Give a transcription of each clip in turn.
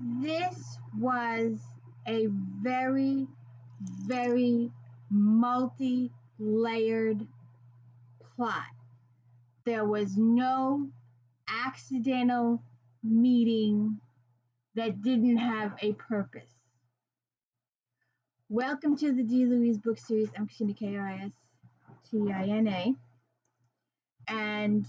This was a very, very multi-layered plot. There was no accidental meeting that didn't have a purpose. Welcome to the D. Louise book series. I'm Christina K-I-S-T-I-N-A. And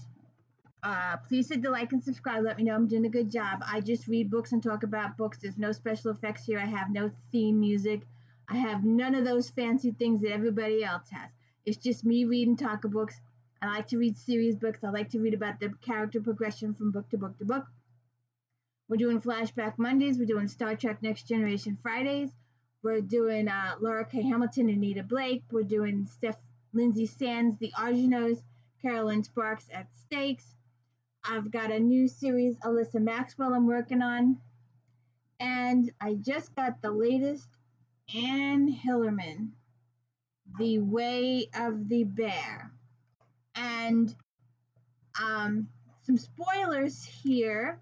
please hit the like and subscribe. Let me know I'm doing a good job. I just read books and talk about books. There's no special effects here. I have no theme music. I have none of those fancy things that everybody else has. It's just me reading talk books. I like to read series books. I like to read about the character progression from book to book to book. We're doing Flashback Mondays. We're doing Star Trek Next Generation Fridays. We're doing Laura K. Hamilton and Nita Blake. We're doing Lindsay Sands, The Argonautes, Carolyn Sparks at Stakes. I've got a new series, Alyssa Maxwell, I'm working on. And I just got the latest Anne Hillerman, The Way of the Bear. And some spoilers here.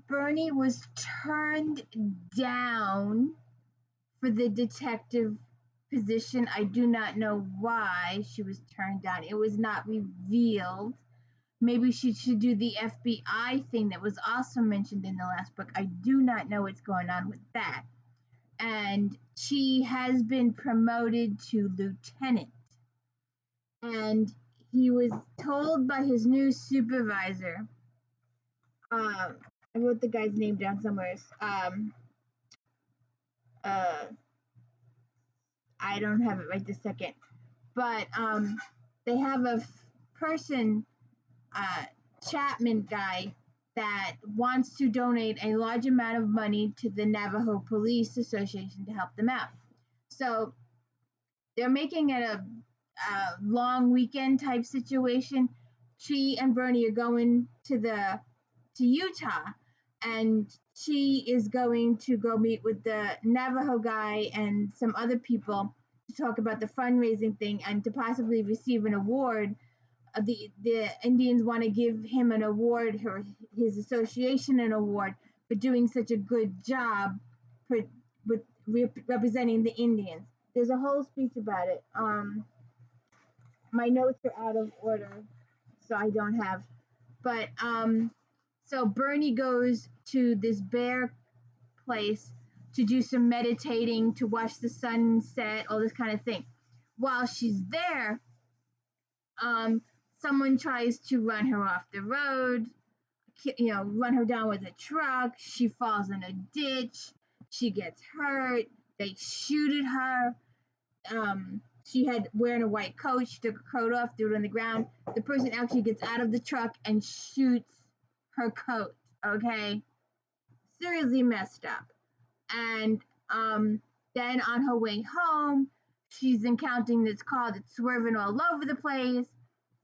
Bernie was turned down for the detective position. I do not know why she was turned down. It was not revealed. Maybe she should do the FBI thing that was also mentioned in the last book. I do not know what's going on with that. And she has been promoted to lieutenant. And he was told by his new supervisor, I wrote the guy's name down somewhere. I don't have it right this second, but they have a person, Chapman guy, that wants to donate a large amount of money to the Navajo Police Association to help them out. So they're making it a long weekend type situation. CHEE and Bernie are going to Utah, and CHEE is going to go meet with the Navajo guy and some other people to talk about the fundraising thing and to possibly receive an award. The Indians want to give him an award, or his association an award, for doing such a good job with representing the Indians. There's a whole speech about it. My notes are out of order, so I don't have. But so Bernie goes to this bear place to do some meditating, to watch the sunset, all this kind of thing. While she's there, someone tries to run her off the road, run her down with a truck. She falls in a ditch. She gets hurt. They shoot at her. She had wearing a white coat. She took her coat off, threw it on the ground. The person actually gets out of the truck and shoots her coat. Okay, seriously messed up. And then on her way home, she's encountering this car that's swerving all over the place,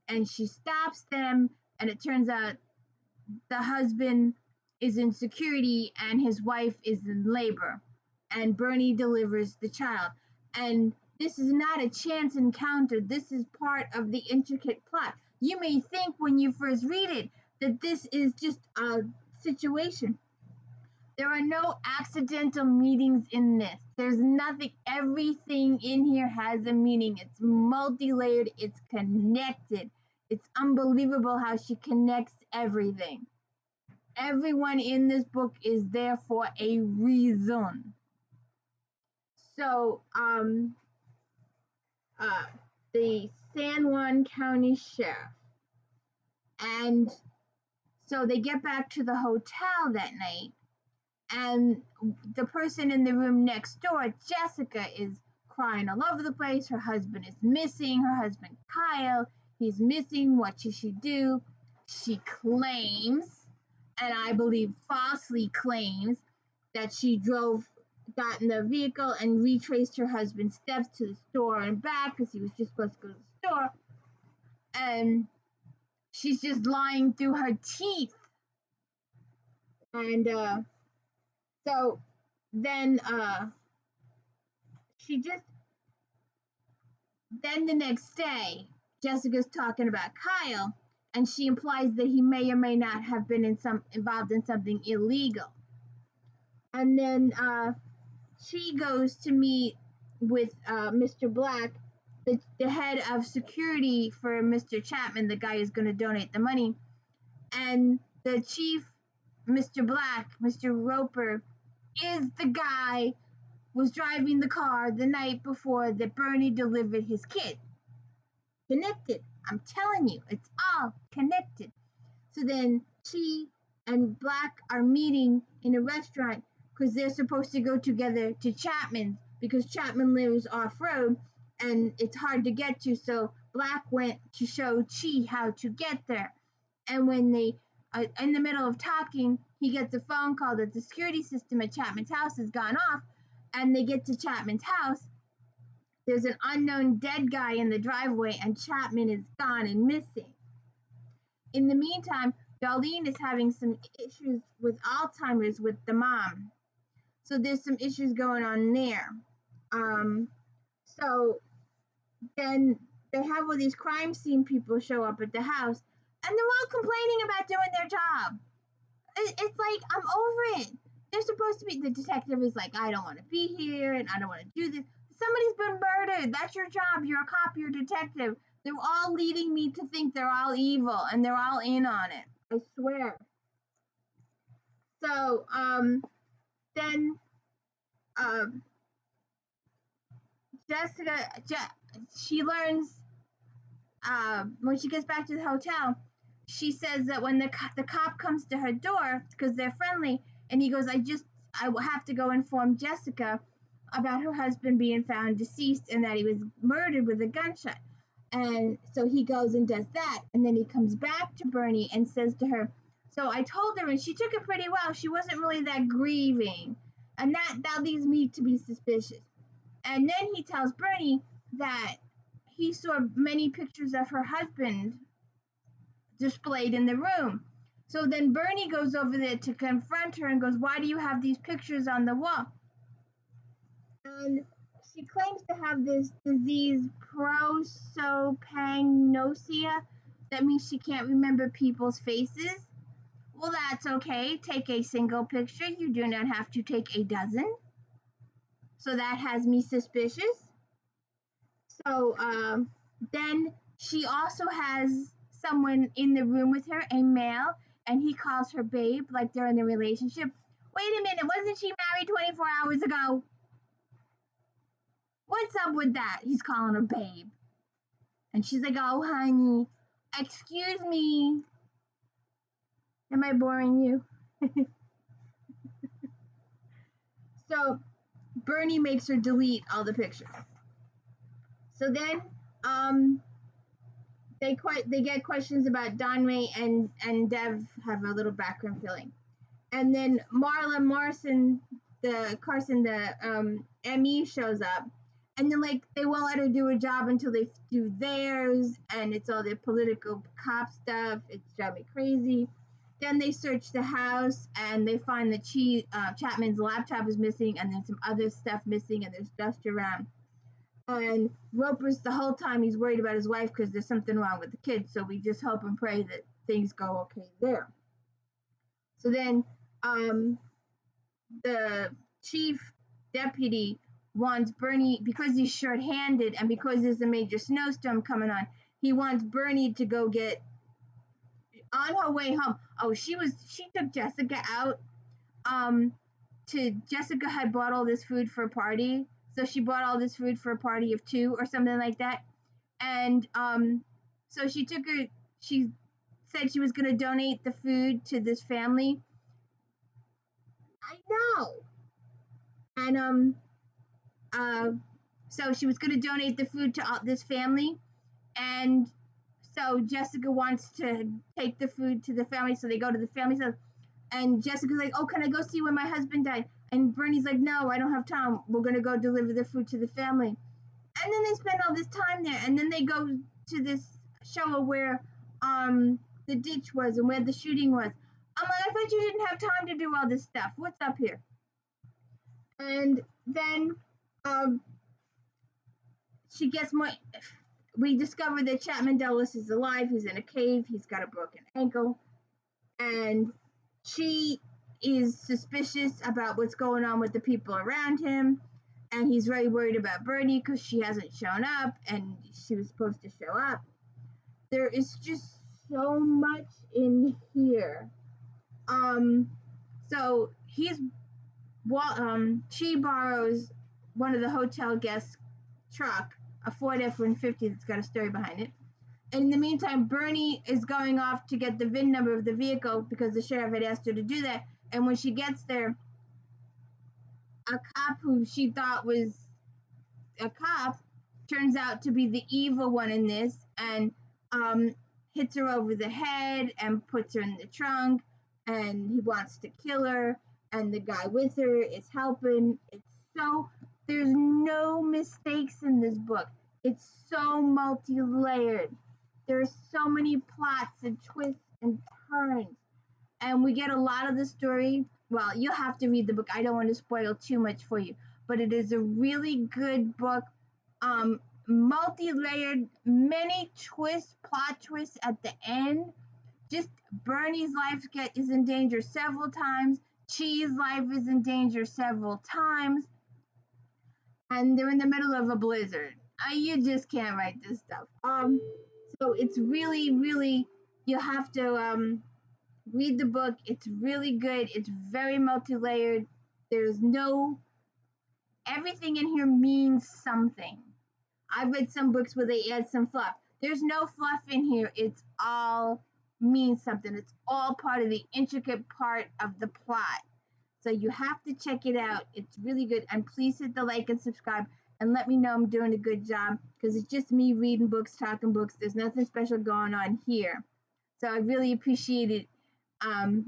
and she stops them, and it turns out the husband is in security and his wife is in labor, and Bernie delivers the child. And this is not a chance encounter. This is part of the intricate plot. You may think when you first read it that this is just a situation. There are no accidental meanings in this. There's nothing. Everything in here has a meaning. It's multi-layered. It's connected. It's unbelievable how she connects everything. Everyone in this book is there for a reason. So, the San Juan County Sheriff, and so they get back to the hotel that night, and the person in the room next door, Jessica, is crying all over the place. Her husband is missing. Her husband, Kyle, he's missing. What should she do? She claims, and I believe falsely claims, that she got in the vehicle and retraced her husband's steps to the store and back because he was just supposed to go to the store. And she's just lying through her teeth. And so then then the next day, Jessica's talking about Kyle. and she implies that he may or may not have been involved in something illegal. And then she goes to meet with Mr. Black, the head of security for Mr. Chapman, the guy who's going to donate the money. And the chief, Mr. Black, Mr. Roper, is the guy was driving the car the night before that Bernie delivered his kid. Connected. I'm telling you, it's all connected. So then CHEE and Black are meeting in a restaurant because they're supposed to go together to Chapman's because Chapman lives off-road and it's hard to get to. So Black went to show CHEE how to get there. And when they in the middle of talking, he gets a phone call that the security system at Chapman's house has gone off, and they get to Chapman's house. There's an unknown dead guy in the driveway, and Chapman is gone and missing. In the meantime, Darlene is having some issues with Alzheimer's with the mom. So there's some issues going on there. So then they have all these crime scene people show up at the house, and they're all complaining about doing their job. It's like, I'm over it. They're supposed to be, the detective is like, I don't want to be here, and I don't want to do this. Somebody's been murdered. That's your job. You're a cop, you're a detective. They're all leading me to think they're all evil, and they're all in on it. I swear. So, then, Jessica, she learns, when she gets back to the hotel, she says that when the cop comes to her door, because they're friendly, and he goes, I will have to go inform Jessica about her husband being found deceased and that he was murdered with a gunshot. And so he goes and does that, and then he comes back to Bernie and says to her, so I told her, and she took it pretty well. She wasn't really that grieving, and that leads me to be suspicious. And then he tells Bernie that he saw many pictures of her husband displayed in the room. So then Bernie goes over there to confront her and goes, why do you have these pictures on the wall? And she claims to have this disease, prosopagnosia. That means she can't remember people's faces. Well, that's okay. Take a single picture. You do not have to take a dozen. So that has me suspicious. So then she also has someone in the room with her, a male, and he calls her babe, like they're in a relationship. Wait a minute, wasn't she married 24 hours ago? What's up with that? He's calling her babe. And she's like, oh, honey, excuse me. Am I boring you? So Bernie makes her delete all the pictures. So then they get questions about Donway, and Dev have a little background filling. And then Marla Morrison, the ME shows up. And then, like, they won't let her do her job until they do theirs, and it's all their political cop stuff. It's driving me crazy. Then they search the house, and they find that Chapman's laptop is missing, and there's some other stuff missing, and there's dust around. And Roper's, the whole time, he's worried about his wife because there's something wrong with the kids, so we just hope and pray that things go okay there. So then the chief deputy wants Bernie, because he's short-handed and because there's a major snowstorm coming on, he wants Bernie to go get, on her way home. Oh, she took Jessica out. Jessica had bought all this food for a party, so she bought all this food for a party of 2 or something like that. And so she said she was going to donate the food to this family. I know. And so she was going to donate the food to this family, and so Jessica wants to take the food to the family, so they go to the family. So, and Jessica's like, oh, can I go see when my husband died? And Bernie's like, no, I don't have time. We're going to go deliver the food to the family. And then they spend all this time there, and then they go to this show where the ditch was and where the shooting was. I'm like, I thought you didn't have time to do all this stuff. What's up here? And then she gets more. we discover that Chapman Dulles is alive. He's in a cave. He's got a broken ankle. And she is suspicious about what's going on with the people around him. And he's very worried about Bernie because she hasn't shown up and she was supposed to show up. There is just so much in here. So she borrows one of the hotel guests' truck, a Ford F-150 that's got a story behind it. And in the meantime, Bernie is going off to get the VIN number of the vehicle because the sheriff had asked her to do that. And when she gets there, a cop who she thought was a cop turns out to be the evil one in this, and hits her over the head and puts her in the trunk, and he wants to kill her, and the guy with her is helping. There's no mistakes in this book. It's so multi-layered. There's so many plots and twists and turns, and we get a lot of the story. Well, you'll have to read the book. I don't want to spoil too much for you, but it is a really good book. Multi-layered, many twists, plot twists at the end. Just Bernie's life is in danger several times. CHEE's life is in danger several times. And they're in the middle of a blizzard. You just can't write this stuff. So it's really, really, you have to read the book. It's really good. It's very multi-layered. Everything in here means something. I've read some books where they add some fluff. There's no fluff in here. It's all means something. It's all part of the intricate part of the plot. So you have to check it out. It's really good. And please hit the like and subscribe and let me know I'm doing a good job, because it's just me reading books, talking books. There's nothing special going on here. So I really appreciate it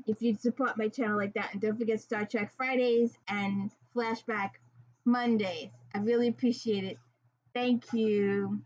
if you'd support my channel like that. And don't forget Star Trek Fridays and Flashback Mondays. I really appreciate it. Thank you.